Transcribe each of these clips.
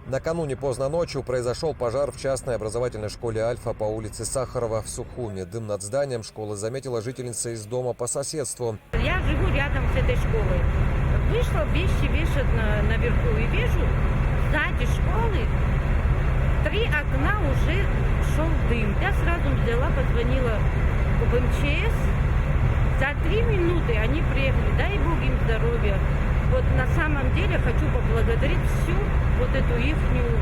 Накануне поздно ночью произошел пожар в частной образовательной школе «Альфа» по улице Сахарова в Сухуми. Дым над зданием школы заметила жительница из дома по соседству. Я живу рядом с этой школой. Вышла, вещи вешать наверху и вижу, сзади школы 3 окна уже шел дым. Я сразу взяла, позвонила в МЧС. За 3 минуты они приехали. Дай Бог им здоровья. Вот на самом деле хочу поблагодарить всю вот эту ихнюю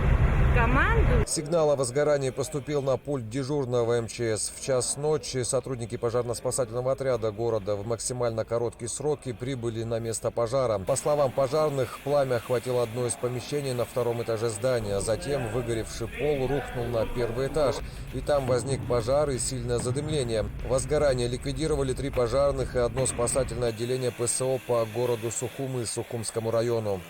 команду. Сигнал о возгорании поступил на пульт дежурного МЧС. В час ночи сотрудники пожарно-спасательного отряда города в максимально короткие сроки прибыли на место пожара. По словам пожарных, пламя охватило одно из помещений на 2-м этаже здания. Затем выгоревший пол рухнул на 1-й этаж. И там возник пожар и сильное задымление. Возгорание ликвидировали 3 пожарных и 1 спасательное отделение ПСО по городу Сухумы и Сухумскому району.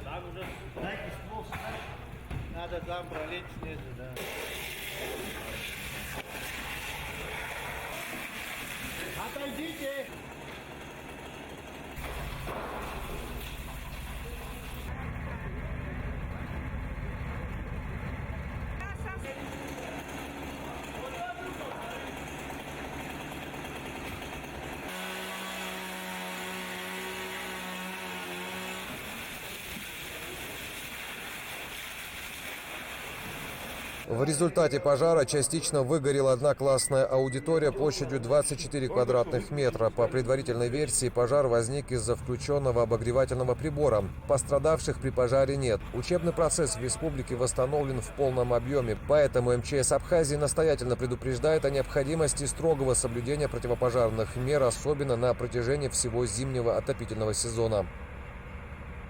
Там уже, дайте ствол снять. Надо там пролить снизу, да. Отойдите! В результате пожара частично выгорела 1 классная аудитория площадью 24 квадратных метра. По предварительной версии, пожар возник из-за включенного обогревательного прибора. Пострадавших при пожаре нет. Учебный процесс в республике восстановлен в полном объеме, поэтому МЧС Абхазии настоятельно предупреждает о необходимости строгого соблюдения противопожарных мер, особенно на протяжении всего зимнего отопительного сезона.